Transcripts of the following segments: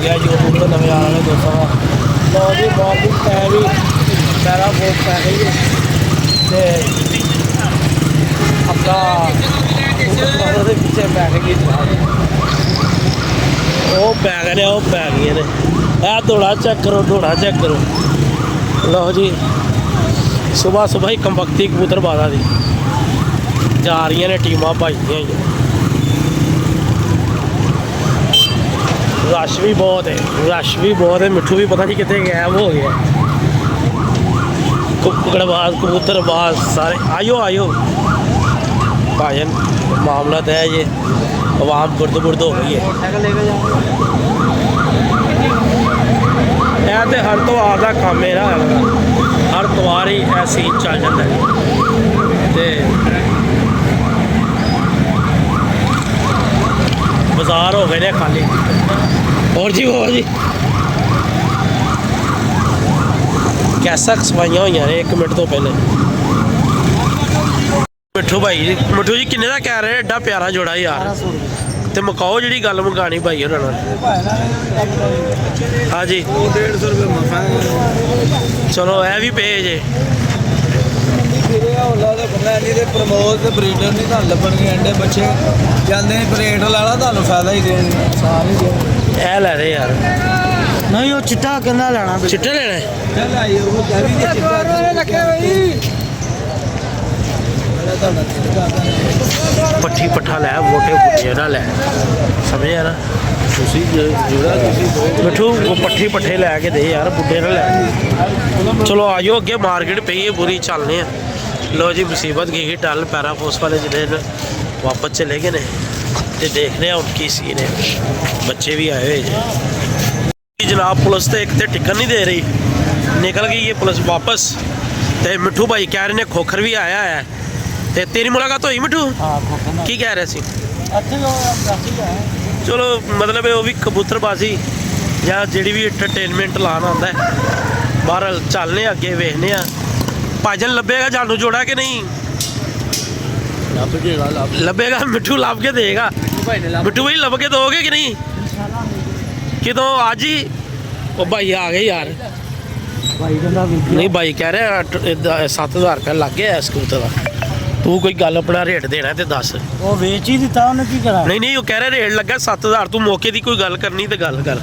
गया यूट्यूब तो नवे आने वाले दोस्तों का। लो जी मॉर्निंग पै भी पैरा वोट पै गई है अपना पिछे पै गई वो पै गए वो पै गई ने ए दौड़ा चेक करो दौड़ा चेक करो। लो जी सुबह सुबह ही कंबख्ती कबूतरबाजा दी जा रही ने टीमां भाई रश भी बहुत है मिठू भी पता नहीं कितने गायब हो गया। कुकड़बाज कबूतरबाज सारे आयो आयो भाजन मामला तो है ये आवाम बुर्द हो गई है। यह तो हर त्योहार का काम है ना हर त्योहार ही ऐ सीन चल जाता है। बाजार हो गए ने खाली और जी कैसा सफाइयां हुई ने 1 मिनट तो पहले। मिठू भाई मिठू जी किन्ने का कह रहे एडा प्यारा जोड़ा यार तो मुकाओ जी गल मुकानी भाई उन्होंने। हाँ जी 150 रुपये चलो यह भी पे जे प्रमोद ब्रीडर नहीं तुम लभन अंडे बच्चे जाते परेड लाला तुम फायदा ही देने ए ले रहे यार नहीं वो चिट्टा कहना लेना चिट्टे लेने पट्ठी पट्ठा लै मोटे बुट्टे ना लै समझे ना मिठू वो पट्ठी पट्ठे लैके दे यार बुड्ढे ना लै। चलो आयो अगे मार्केट पई है पूरी चलने। लो जी मुसीबत गई टल पैरा फोर्स वाले जिन्हें वापस चले गए ने तो देखने उनकी सीन है बच्चे भी आए हुए जनाब। पुलिस तो एक तो टिकट नहीं दे रही निकल गई ये पुलिस वापस। तो मिठू भाई कह रहे ने खोखर भी आया है तो तेरी मुलाकात हुई मिठू की कह रहे सी? चलो मतलब वो भी कबूतरबाजी या जी भी इंटरटेनमेंट लाना आता है बाहर चलने अगे वेखने भाजन लभेगा जानू जोड़ा कि नहीं लभेगा मिठू लभ के देगा मिठू भाई लभ के दोगे कि नहीं कितों आज ही वो भाई आ गए यार नहीं भाई कह रहे 7,000 रुपया लग गया इस कबूतर का तू कोई गल अपना रेट देना तो दस वो बेच ही दिता उन्हें की करा नहीं वो कह रहे रेट लगा 7,000 तू मौके की कोई गल करनी तो गल कर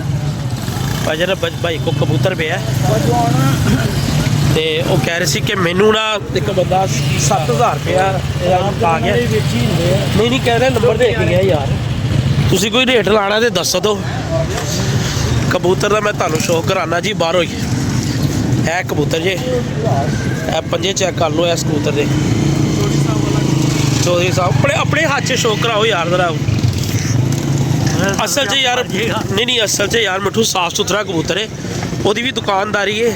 भाजन भाई को कबूतर पे है तो वो कह रहे थे कि मैनू ना एक बंदा 7,000 रुपया आ गया नहीं कह रहे नंबर दे के गया यार तुसी कोई रेट लाना तो दस दो कबूतर का मैं तुहानू शो कराना जी बाहरों ही है कबूतर जे पंजे चेक कर लो इस कबूतर के चौधरी साहब अपने हाथ से शो कराओ यार जरा असल च यार नहीं असल च यार मिठू साफ सुथरा कबूतर है वो भी दुकानदारी है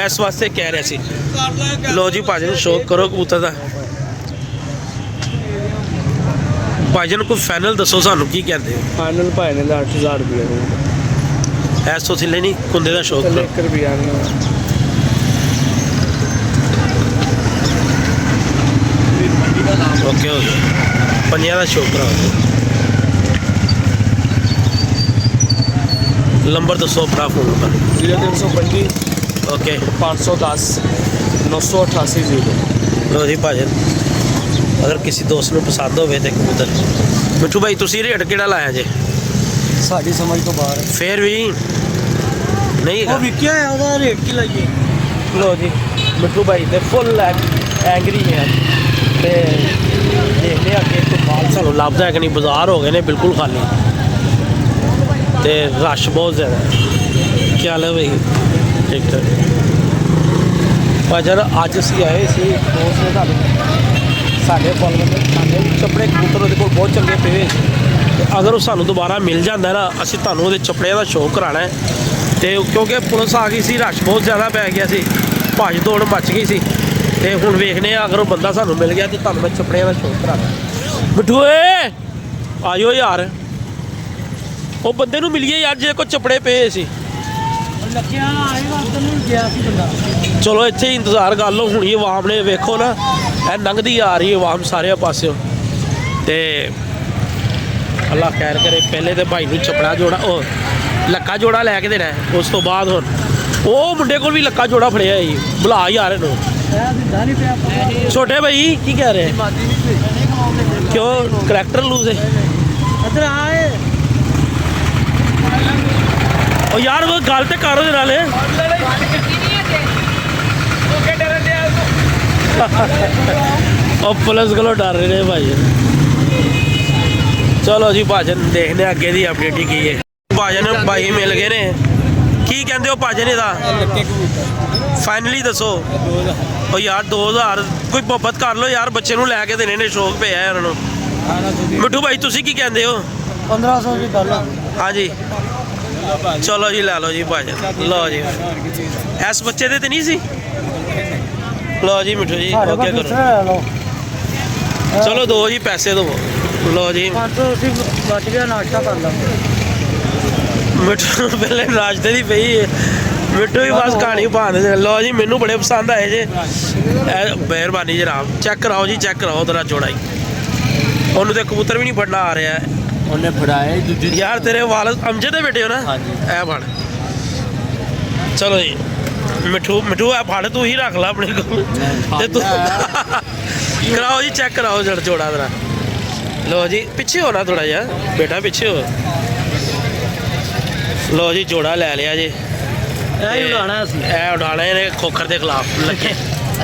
इस वास्ते कह रहे सी। लो जी भाजन शो करो कबूतर का भाजन को फाइनल दसो सानू की कहते फाइनल भाई ने 8,000 रुपये ऐस तो थले नहीं कुंदे का शौक 1 रुपया ओके हो गया पंजा का शौक करा नंबर दसो अपना फोन पर 0325 ओके 510 988 0। लो जी भाजन अगर किसी दोस्त को पसंद हो कबूतर मिठू भाई तुसी रेट किहड़ा लाया जे साड़ी समझ तो बाहर है फिर भी नहीं वो विकिया है ਉਹਦਾ रेट की लगी। लो जी मिठू भाई तो फुल एंग्री है तो देखने अगे तो माल सानू लभदा है कि नहीं बाजार हो गए ने बिल्कुल खाली तो रश बहुत ज़्यादा क्या हाल है भाई ठीक ठाक भाजन अज असी आए सी दोस्त ने साढ़े चपड़े कबूतर वो बहुत चंगे पे अगर वो सानू दोबारा मिल जाता है ना असी तुहानू वो चपड़े का शो कराना है तो क्योंकि पुलिस आ गई सी रश बहुत ज़्यादा पै गया सी भज दौड़ मच गई सी तो हुण वेखने अगर वो बंदा सानू मिल गया तो तुहानू मैं चपड़े का शो कराना। मिठू आयो यार वो बंदे नू मिलिए यार जे को चपड़े पे सी चलो इत्थे इंतजार कर लो हुण आवाम ने वेखो ना लंघदी आ रही है आवाम सारे पासों तो अल्लाह खैर करे। पहले तो भाई नू चपड़ा जोड़ा ਲੱਕਾ ਜੋੜਾ ਲੈ ਕੇ ਦੇਣਾ ਹੈ। ਉਸ ਤੋਂ ਬਾਅਦ ਹੁਣ ਉਹ ਮੁੰਡੇ ਕੋਲ ਵੀ ਲੱਕਾ ਜੋੜਾ ਫੜਿਆ ਜੀ, ਬੁਲਾ ਯਾਰ ਇਹਨੂੰ। ਛੋਟੇ ਭਾਈ ਕੀ ਕਹਿ ਰਹੇ ਕਿਉਂ ਕਰੈਕਟਰ ਲੂਜ਼ ਹੈ ਇੱਧਰ ਆਏ ਉਹ ਯਾਰ ਉਹ ਗੱਲ ਤੇ ਕਰ ਉਹਦੇ ਨਾਲ ਉਹ ਪੁਲਿਸ ਕੋਲੋਂ ਡਰ ਰਹੇ ਨੇ ਭਾਈ। ਚਲੋ ਜੀ ਭਾਜਨ ਦੇਖਦੇ ਹਾਂ ਅੱਗੇ ਦੀ ਅਪਡੇਟ ਕੀ ਹੈ। ਭਾਜਨ ਭਾਈ ਮਿਲ ਗਏ ਨੇ, ਕੀ ਕਹਿੰਦੇ ਹੋ ਭਾਜਨ ਇਹਦਾ ਫਾਈਨਲੀ ਦੱਸੋ। ਉਹ ਯਾਰ 2000 ਕੋਈ ਮੁਹੱਬਤ ਕਰ ਲਓ ਯਾਰ, ਬੱਚੇ ਨੂੰ ਲੈ ਕੇ ਦੇਣੇ ਨੇ, ਸ਼ੌਕ ਪਿਆ ਇਹਨਾਂ ਨੂੰ। ਮਿੱਠੂ ਭਾਈ ਤੁਸੀਂ ਕੀ ਕਹਿੰਦੇ ਹੋ? 1500 ਦੀ ਗੱਲ ਹਾਂਜੀ ਚਲੋ ਜੀ ਲੈ ਲਓ ਜੀ ਭਾਜਨ, ਲਓ ਜੀ ਇਸ ਬੱਚੇ ਦੇ ਤੇ ਨਹੀਂ ਸੀ। ਲਓ ਜੀ ਮਿੱਠੂ ਜੀ ਓਕੇ ਕਰੋ, ਚਲੋ ਦੋ ਜੀ ਪੈਸੇ ਦੋ। ਲਓ ਜੀ 500 ਅਸੀਂ ਬਚ ਗਿਆ, ਨਾਸ਼ਤਾ ਕਰ ਲਾਂਗੇ। ਮਿੱਠੂ ਨੂੰ ਪਹਿਲੇ ਨਾਸ਼ਤੇ ਦੀ ਪਈ ਹੈ, ਮਿੱਠੂ ਵੀ ਬਸ ਕਹਾਣੀ ਪਾਉਂਦੇ। ਲਓ ਜੀ ਮੈਨੂੰ ਬੜੇ ਪਸੰਦ ਆਏ ਜੇ, ਮਿਹਰਬਾਨੀ ਜਨਾਬ। ਚੈੱਕ ਕਰਾਓ ਜੀ, ਚੈੱਕ ਕਰਾਓ ਤੇਰਾ ਜੋੜਾ ਹੀ। ਉਹਨੂੰ ਤੇ ਕਬੂਤਰ ਵੀ ਨਹੀਂ ਫੜਨਾ ਆ ਰਿਹਾ, ਉਹਨੇ ਫੜਾਏ ਦੂਜੀ ਯਾਰ ਤੇਰੇ ਵਾਲ ਅਮਜਦ ਦੇ ਬੇਟੇ ਹੋ ਨਾ। ਹਾਂਜੀ ਇਹ ਫੜ, ਚਲੋ ਜੀ ਮਿੱਠੂ ਇਹ ਫੜ ਤੂੰ ਹੀ ਰੱਖ ਲੈ ਆਪਣੇ ਕੋਲ ਤੇ ਤੂੰ ਕਰਾਓ ਜੀ, ਚੈੱਕ ਕਰਾਓ ਜੋੜਾ ਤੇਰਾ। ਲਓ ਜੀ ਪਿੱਛੇ ਹੋ ਨਾ ਥੋੜਾ ਜਿਹਾ ਬੇਟਾ, ਪਿੱਛੇ ਹੋ। ਲਓ ਜੀ ਜੋੜਾ ਲੈ ਲਿਆ ਜੀ। ਇਹ ਉਡਾਣਾ ਸੀ, ਇਹ ਉਡਾਣੇ ਨੇ ਖੋਖਰ ਦੇ ਖਿਲਾਫ ਲੱਗੇ।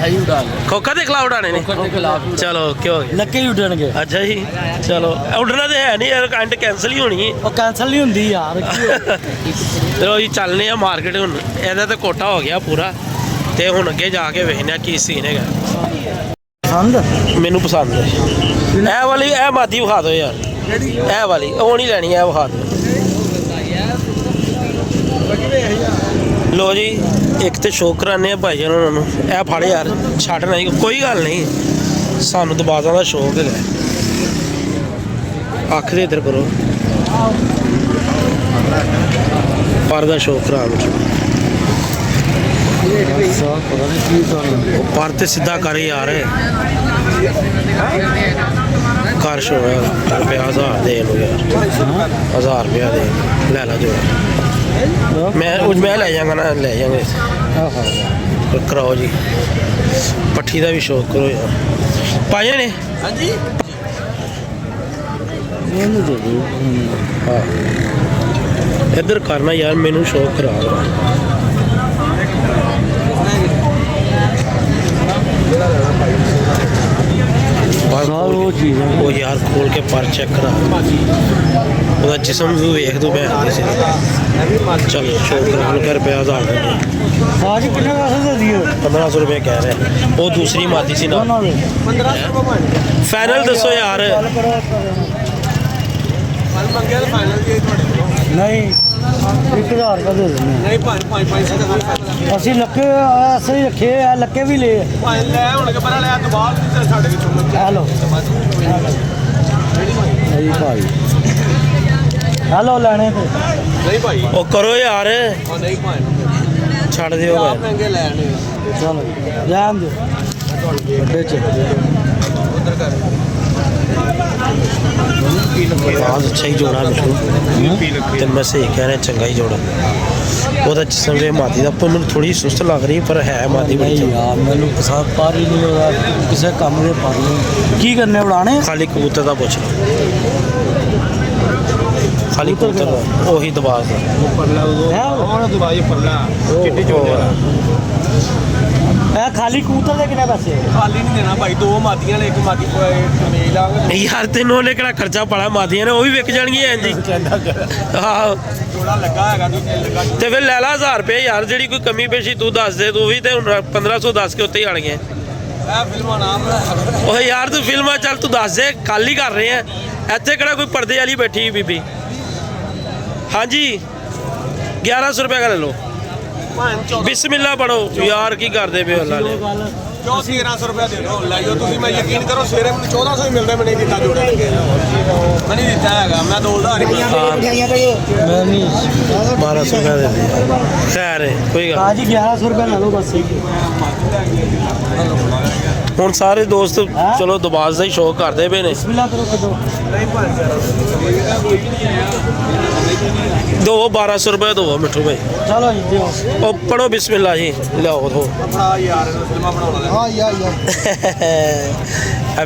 ਇਹ ਉਡਾਣ ਖੋਖਰ ਦੇ ਖਿਲਾਫ ਉਡਾਣੇ ਨੇ। ਦੇ ਖਿਲਾਫ ਚਲੋ ਕਿਉਂ ਲੱਗੇ ਹੀ ਉੱਡਣਗੇ। ਅੱਛਾ ਜੀ ਚਲੋ ਉੱਡਣਾ ਤੇ ਹੈ ਨਹੀਂ ਯਾਰ, ਕੰਟ ਕੈਂਸਲ ਹੀ ਹੋਣੀ ਹੈ। ਉਹ ਕੈਂਸਲ ਨਹੀਂ ਹੁੰਦੀ ਯਾਰ। ਚਲੋ ਜੀ ਚੱਲਨੇ ਆ ਮਾਰਕੀਟ ਹੁਣ, ਇਹਦਾ ਤਾਂ ਕੋਟਾ ਹੋ ਗਿਆ ਪੂਰਾ, ਤੇ ਹੁਣ ਅੱਗੇ ਜਾ ਕੇ ਵੇਖਦੇ ਆ ਕੀ ਸੀਨ ਹੈਗਾ। ਪਸੰਦ ਮੈਨੂੰ ਪਸੰਦ ਹੈ ਇਹ ਵਾਲੀ, ਇਹ ਮਾਦੀ ਵਿਖਾ ਦਿਓ ਯਾਰ, ਇਹ ਵਾਲੀ ਉਹ ਨਹੀਂ ਲੈਣੀ, ਇਹ ਵਿਖਾ ਦਿਓ। ਲੋ ਜੀ ਇੱਕ ਤੇ ਸ਼ੌਕ ਕਰਾਨੇ ਆ ਭਾਈ ਉਹਨਾਂ ਨੂੰ, ਇਹ ਫੜ ਯਾਰ ਛੱਡ ਨਹੀਂ, ਕੋਈ ਗੱਲ ਨਹੀਂ, ਸਾਨੂੰ ਦਬਾਜ਼ਾਂ ਦਾ ਸ਼ੌਕ ਹੈਗਾ। ਅੱਖ ਦੇ ਇੱਧਰ ਕਰੋ, ਪਰ ਦਾ ਸ਼ੌਕ ਕਰਾ ਲਓ। ਪਰ ਤੇ ਸਿੱਧਾ ਕਰ ਯਾਰ, ਕਰ ਸ਼ੋ ਰੁਪਇਆ 1000 ਦੇ ਨੂੰ ਯਾਰ, 1000 ਰੁਪਇਆ ਦੇ ਲੈ ਲਾ ਜੋ। ਮੈਂ ਲੈ ਜਾਵਾਂਗਾ ਨਾ, ਲੈ ਜਾਵਾਂਗੇ। ਕਰਾਓ ਜੀ, ਪੱਠੀ ਦਾ ਵੀ ਸ਼ੌਕ ਕਰੋ ਯਾਰ। ਪਾਏ ਨੇ ਹਾਂਜੀ ਹਾਂ ਇੱਧਰ ਕਰਨਾ ਯਾਰ, ਮੈਨੂੰ ਸ਼ੌਕ ਕਰਾ। ਉਹ ਯਾਰ ਖੋਲ ਕੇ ਪਰ ਚੈੱਕ ਕਰਾ, ਉਹਦਾ ਜਿਸਮ ਵੀ ਵੇਖ ਤੂੰ ਬੈਠਦੇ ਸੀ। ਚੱਲ ਸ਼ੌਕ ਕਰਾ ਲਓ, ਰੁਪਇਆ 1000 ਹਾਂ ਜੀ ਕਿੰਨੇ ਪੈਸੇ ਦੇ ਦਿਓ? 1500 ਰੁਪਏ ਕਹਿ ਰਿਹਾ, ਉਹ ਦੂਸਰੀ ਮਾਦੀ ਸੀ ਨਾ। 1500 ਰੁਪਏ ਫਾਈਨਲ ਦੱਸੋ ਯਾਰ। ਨਹੀਂ 1000 ਦਾ ਦੇ ਦਿੰਦੇ ਨਹੀਂ, 5 ਅਸੀਂ ਲੱਕੇ ਅਸੀਂ ਰੱਖੇ ਆ, ਲੱਕੇ ਵੀ ਲੈ ਲੈ ਹੁਣ ਪਰ ਲੈ ਦਬਾਅ ਸਾਡੇ ਵਿੱਚ। ਹੈਲੋ ਨਹੀਂ ਭਾਈ, ਹੈਲੋ ਲੈਣੇ ਤੇ ਨਹੀਂ ਭਾਈ, ਉਹ ਕਰੋ ਯਾਰ, ਨਹੀਂ ਭਾਈ ਛੱਡ ਦਿਓ ਆਪ ਮਹਿੰਗੇ ਲੈਣੇ। ਚਲੋ ਜਾਣ ਦਿਓ ਵੱਡੇ ਚ ਉਧਰ ਕਰ। ਬਹੁਤ ਅੱਛਾ ਹੀ ਜੋੜਾ ਮਿੱਠੂ, ਤੇ ਮੈਂ ਸਹੀ ਕਹਿ ਰਿਹਾ, ਚੰਗਾ ਹੀ ਜੋੜਾ। ਉਹਦਾ ਜਿਸਮ ਦੇ ਮਾਦੀ ਦਾ ਆਪਾਂ ਮੈਨੂੰ ਥੋੜੀ ਸੁਸਤ ਲੱਗ ਰਹੀ, ਪਰ ਹੈ ਮਾਦੀ ਬੜੀ ਚੰਗੀ। ਯਾਰ ਮੈਨੂੰ ਪਸੰਦ ਪਰ ਹੀ ਨਹੀਂ ਉਹਦਾ, ਕਿਸੇ ਕੰਮ ਦੇ ਪਰ ਨਹੀਂ। ਕੀ ਕਰਨੇ ਉਡਾਣੇ? ਖਾਲੀ ਕਬੂਤਰ ਦਾ ਪੁੱਛ ਖਾਲੀ ਕਬੂਤਰ ਦਾ, ਉਹੀ ਦਬਾ ਦਾ ਇਹ ਖਾਲੀ ਕਬੂਤਰ ਦੇ ਕਿੰਨੇ ਪੈਸੇ? ਖਾਲੀ ਨਹੀਂ ਦੇਣਾ ਭਾਈ, 2 ਮਾਦੀਆਂ ਨੇ, 1 ਮਾਦੀ ਮੇਲ ਆ। ਯਾਰ ਤੈਨੂੰ ਉਹਨੇ ਕਿਹੜਾ ਖਰਚਾ ਪਾਲਾ, ਮਾਦੀਆਂ ਨੇ ਉਹ ਵੀ ਵਿਕ ਜਾਣਗੀਆਂ ਇੰਜ ਹੀ। ਆਹੋ ਜੋੜਾ ਲੱਗਾ ਹੈਗਾ ਲੱਗਾ ਤੇ ਫਿਰ ਲੈ ਲਾ 1000 ਰੁਪਏ ਯਾਰ, ਜਿਹੜੀ ਕੋਈ ਕਮੀ ਪੇਸ਼ੀ ਤੂੰ ਦੱਸ ਦੇ, ਤੂੰ ਵੀ ਤੇ 1500 ਦੱਸ ਕੇ ਉੱਤੇ ਹੀ ਆਣ ਗਏ। ਇਹ ਫਿਲਮਾਂ ਨਾਮ ਉਹ ਯਾਰ ਤੂੰ ਫਿਲਮਾਂ ਚੱਲ ਤੂੰ ਦੱਸ ਦੇ, ਕੱਲ ਹੀ ਕਰ ਰਹੇ ਆ ਇੱਥੇ, ਕਿਹੜਾ ਕੋਈ ਪਰਦੇ ਵਾਲੀ ਬੈਠੀ ਬੀਬੀ। ਹਾਂਜੀ 1100 ਰੁਪਏ का ले लो, बिस्मिल्लाह पढ़ो यार, की करते पे अल्लाह ने क्यों 1300 रुपया दे दो लाइयो तुसी। मैं यकीन करो सवेरे मैंने 1400 ही मिलता, मैं नहीं दिता जोड़ा, मैं नहीं दिता है, मैं 2000 ही मैं नहीं 1200 रुपया दे दिया। खैर है कोई गल आज 1100 रुपया ले लो बस। ਹੁਣ ਸਾਰੇ ਦੋਸਤ ਚਲੋ ਦਬਾਜ਼ ਦਾ ਹੀ ਸ਼ੌਕ ਕਰਦੇ ਪਏ ਨੇ। ਬਿਸਮਿਲ੍ਲਾ ਕਰੋ ਕਦੋਂ ਨਹੀਂ दो 1200 रुपये दो मिठू भाई। चलो जी दियो ओ पढ़ो बिस्मिल्लाह जी लियाओ दो।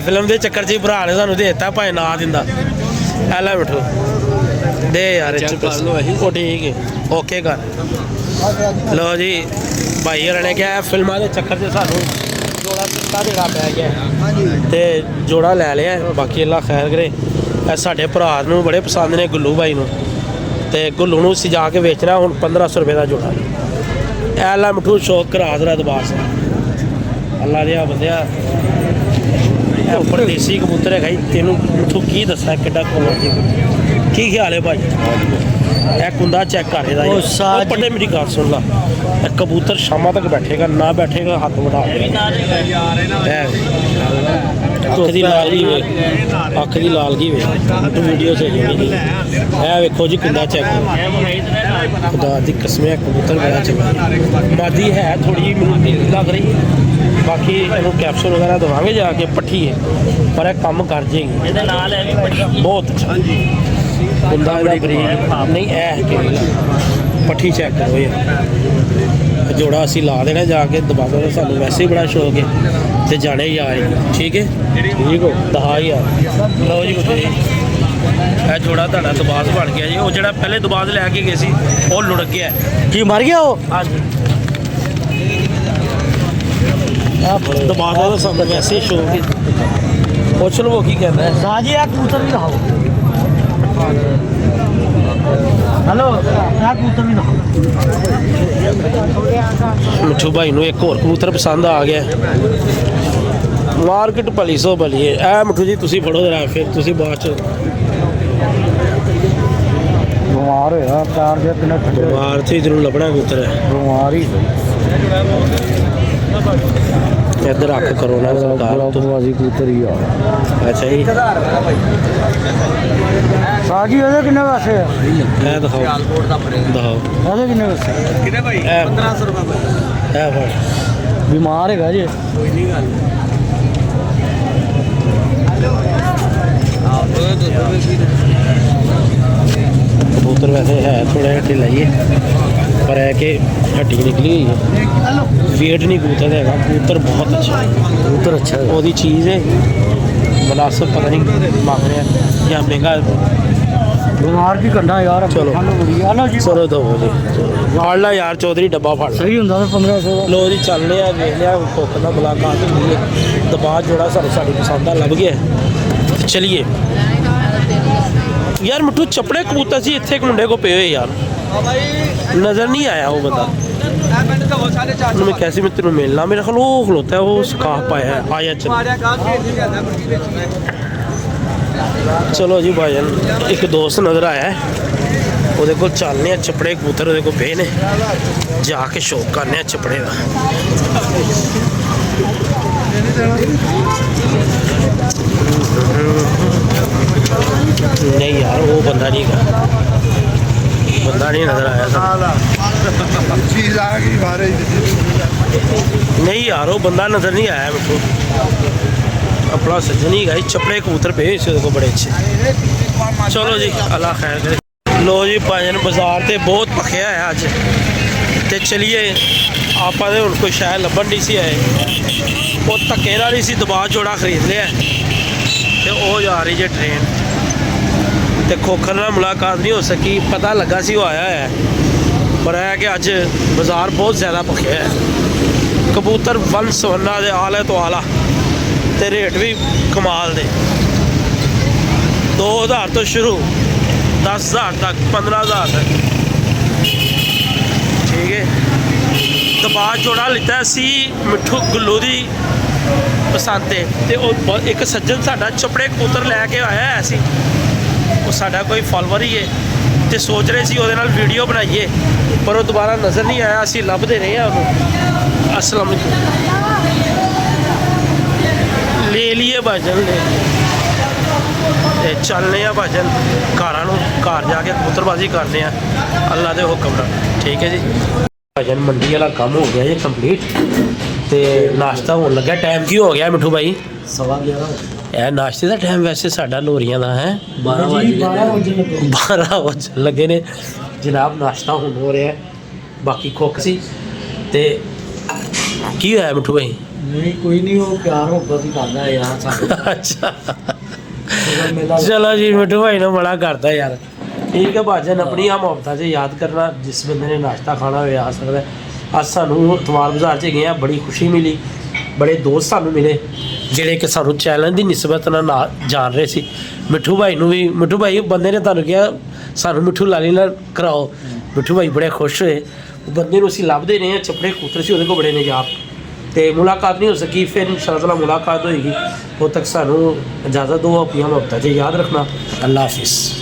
फिल्म के चक्कर च भरा ने सानू देता भाई ना दिंदा ऐला मिठू दे यार ओ ठीक है ओके कर लो जी भाई होर ने क्या फिल्मां के चक्कर च सानू जोड़ा सस्ता देना पै गया ते जोड़ा लै लिया बाकी अल्लाह खैर करे साढ़े भरा नूं बड़े पसंद ने गुल्लू भाई नूं ते गुल्लू नूं सजा के बेचना हुण 1500 रुपये का जोड़ा ऐला मिठू शौक करा दरा दबास अल्लाह दिया बंदिया उपर देसी कबूतर है तेनू मिठू की दसा किड्डा क्वालिटी की ख्याल है भाई ए कुंदा चेक कर पढ़े मेरी गल सुन ला कबूतर शामा तक बैठेगा ना बैठेगा हाथ बढ़ा अख की लालगी वे अख की लालगी वे वीडियो से है वेखो जी कुंदा चेक खुदा दी कसम कबूतर बड़ा चंगा मादी है थोड़ी जी मैनूं लग रही बाकी इन्हू कैप्सूल वगैरह दवांगे जाके पट्ठी है पर कम कर जाएगी बहुत अच्छा कुंदा नहीं है पट्ठी चेक करो यार जोड़ा असी ला देना जाके दबा दो सानू वैसे ही बड़ा शौक है तो जाने ही आए ठीक है ठीक हो 10,000 लो जी कुछ ਇਹ जोड़ा ਤੁਹਾਡਾ ਦਬਾਸ बन गया जी वो ਜਿਹੜਾ पहले ਦਬਾਸ लैके गए सी वो लुढ़क गया जी मर गया वो हाँ जी दबास का सानू वैसे ही शौक है पुछ लो वो की कहता है हाँ जी कबूतर भी दिखाओ हेलो कबूतर भी दिखाओ मिठू भाई नूं एक होर कबूतर पसंद आ गया मार्केट भली सो भली है ए मिठू जी तुसी फड़ो जरा फिर तुसी बाद च बीमार होया पैर दे किन्ने ठंडे बीमार थे इधरों लभना कबूतर है बीमार ही इधर रख करो ना सरकार तो बाजी कबूतर ही आ अच्छा जी साजी ਉਹਦੇ ਕਿੰਨੇ ਪੈਸੇ ਆ ਇਹ ਦਿਖਾਓ ਉਹਦੇ ਕਿੰਨੇ ਪੈਸੇ कितने भाई 1500 रुपये ਇਹ ਫੜ ਬਿਮਾਰ ਹੈਗਾ ਜੀ कोई नहीं गल कबूतर वैसे है थोड़ा ढिला ही है पर है कि हड्डी निकली हुई है वेट नहीं कबूतर का कबूतर बहुत अच्छा है ਕਬੂतर ਅੱਛਾ ਹੈ ਉਹਦੀ ਚੀਜ਼ ਹੈ मुनासिब पता नहीं मांग रहे हैं या महंगा ਬਿਮਾਰ ਕੀ ਕਰਨਾ ਯਾਰ ਚਲੋ। ਹਲੋ ਜੀ चलो दो जी फाड़ ला यार चौधरी डब्बा फाड़ ला ਸਹੀ ਹੁੰਦਾ ਤਾਂ 1500 ਦਾ लो जी चलने वेख लिया भुख ना मुलाकात हुई है दबाज जोड़ा साड़ी पसंद आ लभ गया तो चलिए यार मिठू चपड़े कबूतर सी इतने एक मुंडे को पे हुए यार नज़र नहीं आया वो बंदा मैं कैसे मैं तेनों मिलना मेरा ख्याल वो खलोता है वो स्काफ पाया है आया चल चलो जी भाईजान एक दोस्त नज़र आया है ਉਹਦੇ ਕੋਲ ਚੱਲਨੇ ਆ ਚਪੜੇ ਕਬੂतर ਉਹਦੇ ਕੋਲ ਪਏ ਨੇ ਜਾ ਕੇ ਸ਼ੌਕ ਕਰਨੇ ਆ ਚਪੜੇ ਦਾ नहीं यार वो बंदा नहीं का बंदा नहीं नजर आया चीज आ गई मारे नहीं यार वो बंदा नजर नहीं आया मेरे को अपना सज्जन ही गए चपड़े कबूतर पे इस को बड़े अच्छे चलो जी अल्लाह खैर करे लो जी भाजन बाजार से बहुत भखिया है अज तो चलिए आप कोई शायद लभन नहीं सी आए वो धक्के नाल ही सी दबाज जोड़ा खरीद लिया तो वो जा रही जे ट्रेन तो खोखर नाल मुलाकात नहीं हो सकी पता लगा सी वो आया है पर है कि अज बाजार बहुत ज़्यादा भखिया है कबूतर वन सवन्ना दे आले तो आला ते रेट भी कमाल दे 2000 तो शुरू 10,000 तक 15,000 तक ठीक है दबाज जोड़ा लिता सी मिठू गुल्लू दी पसंद है तो एक सज्जन साडा चपड़े कबूतर लैके आया है सी वो साडा कोई फॉलोवर ही है तो सोच रहे सी ਉਹਦੇ ਨਾਲ वीडियो बनाइए पर वो दोबारा नज़र नहीं आया असी लभदे रहे हैं ਉਹਨੂੰ अस्सलाम वालेकुम ले लिए भाजन ले चलने भाजन घर जाके कबूतरबाजी करने अल्लाह के हुक्म नाल ठीक है जी भाजन मंडी वाला काम हो गया जी कंप्लीट तो नाश्ता होने लगा टाइम की हो गया मिठू भाई 11:15 ਇਹ ਨਾਸ਼ਤੇ ਦਾ ਟਾਈਮ ਵੈਸੇ ਸਾਡਾ ਲੋਰੀਆਂ ਦਾ ਹੈ 12 ਵਜੇ 12 ਵਜੇ ਲੱਗੇ ਨੇ ਜਨਾਬ। ਨਾਸ਼ਤਾ ਹੁਣ ਹੋ ਰਿਹਾ ਹੈ, ਬਾਕੀ ਕੁੱਕ ਸੀ। ਤੇ ਕੀ ਹੋਇਆ ਮਿੱਠੂ ਭਾਈ? ਨਹੀਂ ਕੋਈ ਨਹੀਂ, ਉਹ ਪਿਆਰ ਹੋਗਾ ਸੀ ਕਰਦਾ ਯਾਰ ਸਾਡੇ ਅੱਛਾ ਮੇਲਾ ਚਲੋ ਜੀ, ਮਿੱਠੂ ਭਾਈ ਨੂੰ ਬੜਾ ਕਰਦਾ ਯਾਰ। ਠੀਕ ਹੈ ਭਾਜਨ, ਆਪਣੀਆਂ ਮੁਹੱਬਤਾਂ 'ਚ ਯਾਦ ਕਰਨਾ। ਜਿਸ ਬੰਦੇ ਨੇ ਨਾਸ਼ਤਾ ਖਾਣਾ ਹੋਵੇ ਆ ਸਕਦਾ। ਅੱਜ ਸਾਨੂੰ ਇਤਵਾਰ ਬਾਜ਼ਾਰ 'ਚ ਗਏ ਆ, ਬੜੀ ਖੁਸ਼ੀ ਮਿਲੀ। ਬੜੇ ਦੋਸਤ ਸਾਨੂੰ ਮਿਲੇ ਜਿਹੜੇ ਕਿ ਸਾਨੂੰ ਚੈਲੰਜ ਦੀ ਨਿਸਬਤ ਨਾਲ ਜਾਣ ਰਹੇ ਸੀ। ਮਿੱਠੂ ਭਾਈ ਨੂੰ ਵੀ, ਮਿੱਠੂ ਭਾਈ ਬੰਦੇ ਨੇ ਤੁਹਾਨੂੰ ਕਿਹਾ ਸਾਨੂੰ ਮਿੱਠੂ ਲਾਲੀ ਨਾਲ ਕਰਾਓ। ਮਿੱਠੂ ਭਾਈ ਬੜੇ ਖੁਸ਼ ਹੋਏ। ਉਹ ਬੰਦੇ ਨੂੰ ਅਸੀਂ ਲੱਭਦੇ ਰਹੇ ਹਾਂ, ਚੱਪੜੇ ਕਬੂਤਰ ਸੀ ਉਹਦੇ ਕੋਲ ਬੜੇ ਨਜਾਬ, ਤੇ ਮੁਲਾਕਾਤ ਨਹੀਂ ਹੋ ਸਕੀ। ਫਿਰ ਇੰਸ਼ਾਅੱਲਾ ਮੁਲਾਕਾਤ ਹੋਏਗੀ। ਉਦੋਂ ਤੱਕ ਸਾਨੂੰ ਇਜਾਜ਼ਤ ਦਿਓ, ਆਪਣੀਆਂ ਮੁਹੱਬਤਾਂ 'ਚ ਯਾਦ ਰੱਖਣਾ। ਅੱਲਾ ਹਾਫਿਜ਼।